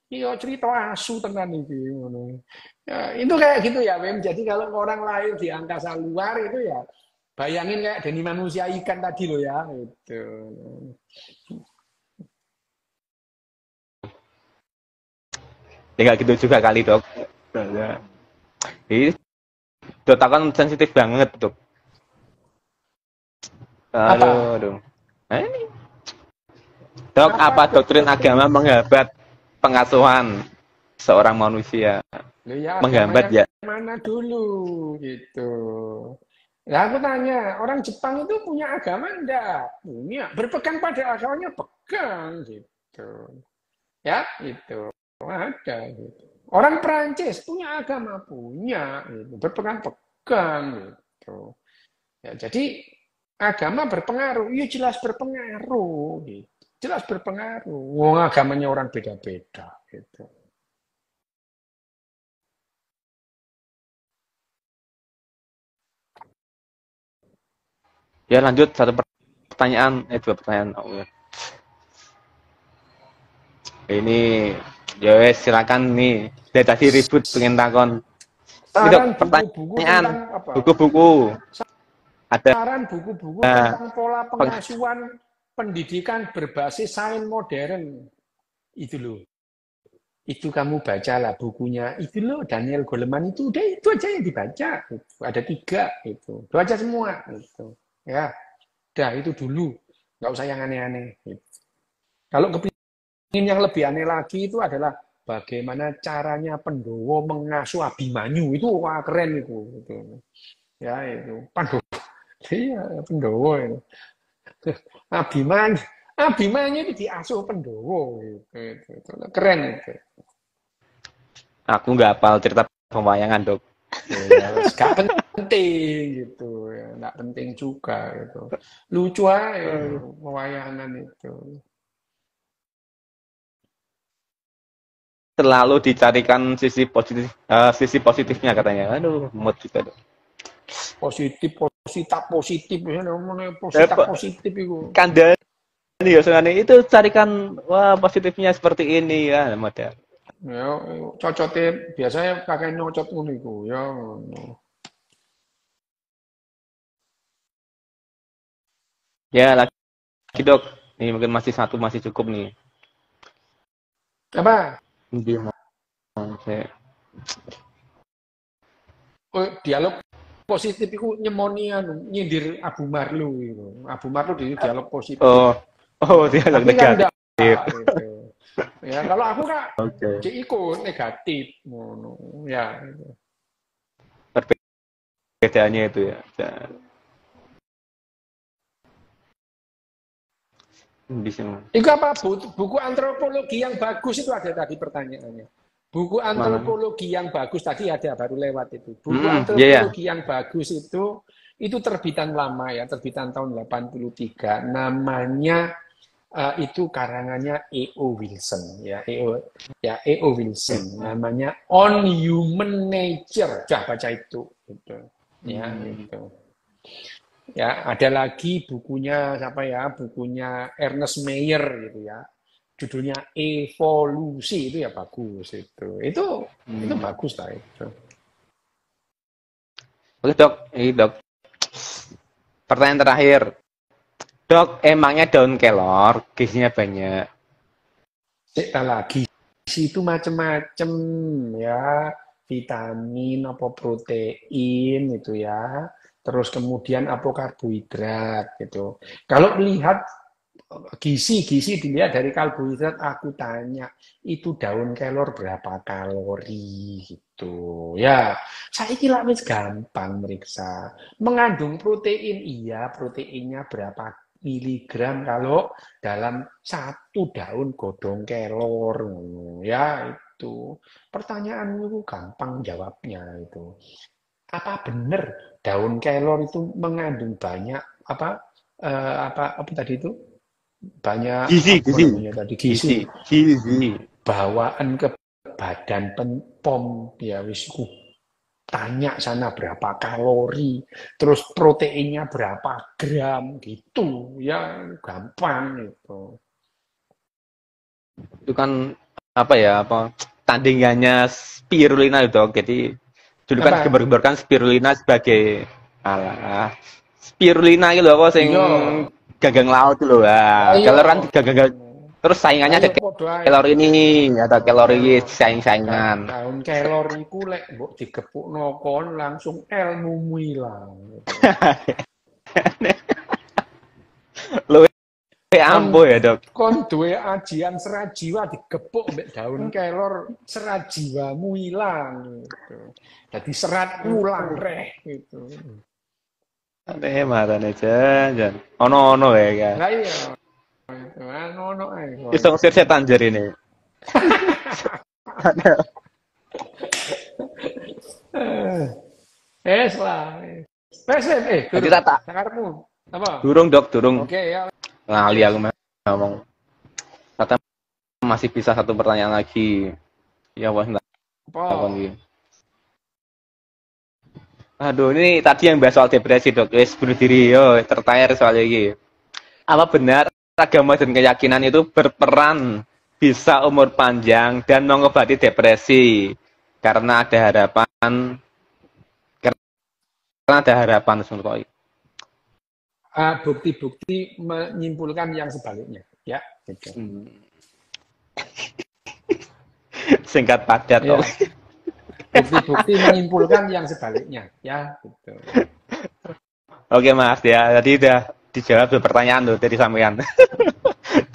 Iya cerita asu tenan itu. Ya, itu kayak gitu ya, Mem. Jadi kalau orang lahir di angkasa luar itu ya bayangin kayak Denny manusia ikan tadi loh ya, itu. Ya nggak gitu juga kali dok. Jadi dok kan sensitif banget dok. Aduh. Nah, ini. Dok, apa doktrin agama menghambat pengasuhan seorang manusia? Ya, menghambat ya? Mana dulu gitu. Nah, aku tanya, orang Jepang itu punya agama enggak? Punya. Berpegang pada agamanya pegang gitu. Ya, itu ada gitu. Orang Perancis punya agama punya, gitu. Berpegang pegang gitu. Ya, jadi agama berpengaruh, iya jelas berpengaruh gitu. Jelas berpengaruh. Wong agamanya orang beda-beda gitu. Ya lanjut satu pertanyaan, dua pertanyaan. Oh, ya. Ini ya silakan nih. Dari tadi ribut pengen takon. Saran buku-buku tentang apa? Buku-buku. Ada saran buku-buku tentang pola pengasuhan pendidikan berbasis sains modern. Itu loh. Itu kamu bacalah bukunya. Itu loh Daniel Goleman itu. Udah itu aja yang dibaca. Itu. Ada 3 itu. Itu aja semua. Itu. Ya. Udah itu dulu. Nggak usah yang aneh-aneh. Gitu. Kalau kepingin yang lebih aneh lagi itu adalah bagaimana caranya Pendowo mengasuh Abimanyu. Itu wah keren itu. Itu. Ya itu. Pandowo. Iya, Pendowo itu. Abimanyu itu diasuh Pendowo gitu. Keren itu. Aku nggak hafal cerita pewayangan dok. Ya, gak penting gitu ya, nggak penting juga gitu. Lucu aja pewayangan itu. Terlalu dicarikan sisi positifnya katanya. Aduh, mood juga dok. Positif ya namanya positif itu. Kandani ya soalnya itu carikan wah positifnya seperti ini ya model. Ya cocotnya biasanya pakai nyocot ngono iku ya. Ya lagi dok. Ini mungkin masih satu masih cukup nih. Apa? Oke. Dialog positif itu nyindir Abu Marlu itu. Abu Marlu di dialog positif. Oh dialog negatif. Gitu. Ya kalau aku kak ikut negatif, ya. Perbedaannya itu ya. Itu apa buku antropologi yang bagus itu ada tadi pertanyaannya. Buku antropologi yang bagus tadi ada baru lewat itu. Buku antropologi yang bagus itu terbitan lama ya, terbitan tahun 83. Namanya itu karangannya E.O. Wilson ya, E.O. Wilson. Namanya On Human Nature. Coba baca itu gitu. Ya, itu. Ya, ada lagi bukunya siapa ya? Bukunya Ernest Meyer gitu ya. Judulnya Evolusi, itu ya bagus itu. Itu bagus lah itu. Oke, Dok. Ini, Dok. Pertanyaan terakhir. Dok, emangnya daun kelor gizinya banyak? Kita lagi gizi itu macam-macam ya. vitamin, apa protein itu ya. Terus kemudian apa karbohidrat gitu. Kalau melihat gizi dilihat dari karbohidrat, aku tanya itu daun kelor berapa kalori gitu. Ya, saya kira wis gampang meriksa. Mengandung protein, iya proteinnya berapa miligram kalau dalam satu daun godong kelor. Ya itu. Pertanyaanmu itu gampang jawabnya itu. Apa benar daun kelor itu mengandung banyak apa tadi itu? Banyak Gizi, apa gizi, namanya tadi gizi, gizi, gizi. bawaan ke badan pom ya wis ku tanya sana berapa kalori, terus proteinnya berapa gram gitu ya gampang itu. Itu kan apa ya, apa tandingannya spirulina itu, Dok. Jadi dulu kan Apa? digembar-gemborkan spirulina sebagai alah spirulina gitu apa sing Iya, gagang laut itu loh. Ah, ayo, kalau kan gagang terus saingannya ada ayo podo ae. kalori ini atau kalori saing-saingan. Daun kelor iku lek mbok digepukno kon langsung ilmumu ilang gitu. Luwe Kon ampuh ya, Dok. kon duwe ajian serajiwa digepuk mbek daun kelor serajiwamu ilang gitu. Jadi serat ulang reh gitu. Aneh matane jan. Ono-ono ya kan. Lah iya itu ono ae kon. Iso ngusir setan jari ini. Lah. Wes Jadi durung. tak Sakarepmu. Apa? durung, Dok, durung. Oke ya. Lali Wes. aku ngomong. Kata masih bisa satu pertanyaan lagi. Ya wes ndak takon Apa? iki. Aduh, ini tadi yang bahas soal depresi, Dok. Wes bunuh diri yo, tertayar soal ini. Apa benar agama dan keyakinan itu berperan bisa umur panjang dan mengobati depresi? Karena ada harapan, karena ada harapan menurut. Bukti-bukti menyimpulkan yang sebaliknya ya gitu. Singkat padat, Ya. Dok. Bukti-bukti menyimpulkan yang sebaliknya ya gitu. Oke, Mas, ya. Tadi udah dijawab dua pertanyaan tuh dari sampean.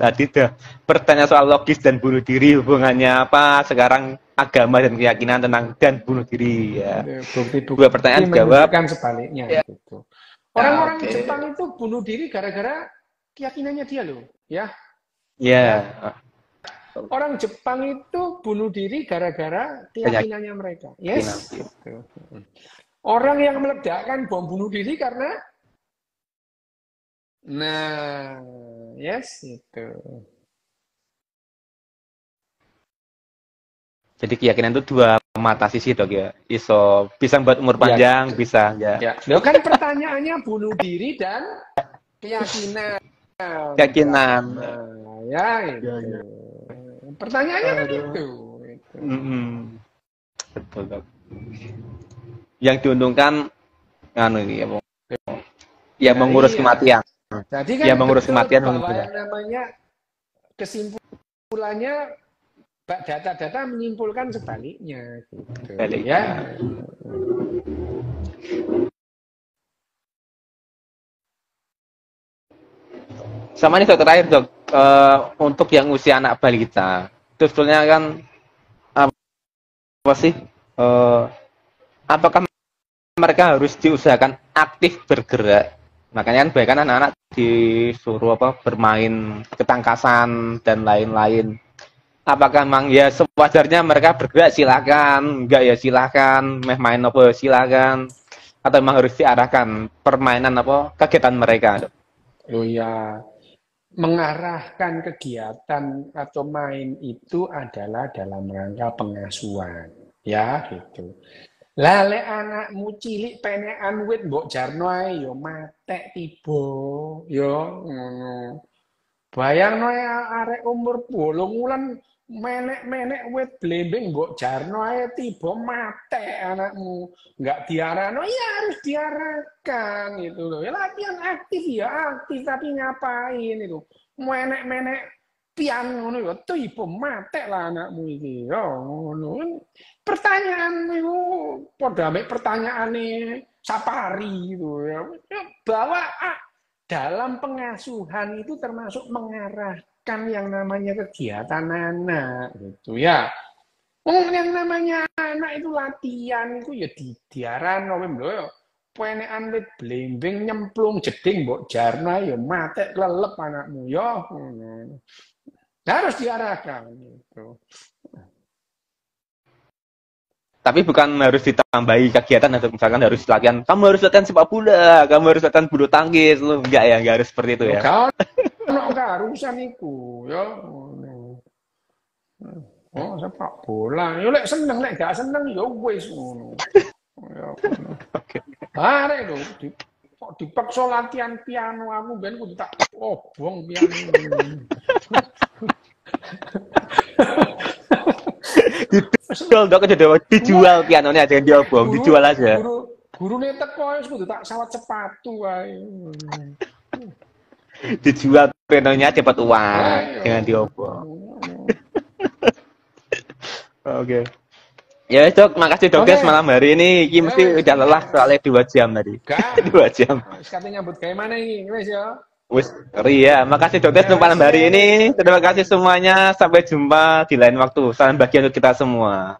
Tadi udah pertanyaan soal logis dan bunuh diri, hubungannya apa sekarang agama dan keyakinan tentang dan bunuh diri ya. Dua Bukti-bukti pertanyaan dijawab. menunjukkan sebaliknya Ya, gitu. ya, Orang-orang oke. Jepang itu bunuh diri gara-gara keyakinannya dia loh ya. Ya, Orang Jepang itu bunuh diri gara-gara keyakinannya mereka. Yes. Gitu. Orang yang meledakkan bom bunuh diri karena yes itu. jadi keyakinan itu dua mata sisi, Dok ya. Iso bisa buat umur panjang, Ya, bisa ya. ya. Loh kan pertanyaannya bunuh diri dan keyakinan. Keyakinan. Nah, ya itu. Ya. Pertanyaannya kan itu. Betul, Dok. Yang diuntungkan anu ini ya, yang mengurus Iya. kematian. Jadi kan Yang mengurus betul kematian bahwa menguntungkan. yang namanya kesimpulannya data-data menyimpulkan sebaliknya gitu. Sebaliknya. Ya. Sama ini, Dok, terakhir, Dok. Untuk yang usia anak balita, itu sebetulnya kan apa sih? Apakah mereka harus diusahakan aktif bergerak? Makanya kan banyak kan anak-anak disuruh apa bermain ketangkasan dan lain-lain. Apakah memang ya sewajarnya mereka bergerak silakan, enggak ya silakan, main apa silakan, atau memang harus diarahkan permainan apa kegiatan mereka, Dok? Oh ya, mengarahkan kegiatan atau main itu adalah dalam rangka pengasuhan, ya gitu. Lale anakmu cilik penekan wit mbok jarno ae yo matek tiba, yo ngono. Bayangno arek umur 8 wulan menek-menek wit blembing mbok jarno ae tiba matek anakmu. Enggak diarahno, ya harus diarahkan gitu loh. Ya latihan aktif ya aktif tapi ngapain itu? Menek-menek pian ngono ya tiba matek lah anakmu iki ya ngono. Pertanyaan itu padha ambek pertanyaane Sapari gitu ya. Bahwa dalam pengasuhan itu termasuk mengarahkan yang namanya kegiatan anak gitu ya. Yang namanya anak itu latihan itu ya diaran kowe lho. Penekan lit blembing nyemplung jeding mbok jarna ya matek lelep anakmu ya. Harus diarahkan gitu. Tapi bukan harus ditambahi kegiatan atau misalkan harus latihan, kamu harus latihan sepak bola, kamu harus latihan bulu tangkis, lu enggak ya, enggak harus seperti itu ya. Enggak harusan iku ya. Oh, sepak bola. Yo lek seneng lek gak seneng ya wis ngono. Ya. Oke. Arek lho kok dipaksa latihan piano aku ben kudu tak obong piano. Dijual pianonya aja diobong, dijual aja. Gurune teko wis kudu tak sawat sepatu wae. Dijual pianonya dapat uang, jangan diobong. Oke. Ya, Dok, makasih Dok guys malam hari ini. Iki mesti udah lelah soalnya 2 jam tadi. 2 jam. Katanya nyambut kayak mana ini, wis ya. Wis, ya. Makasih Dok guys untuk malam hari ini. Terima kasih semuanya. Sampai jumpa di lain waktu. Salam bahagia untuk kita semua.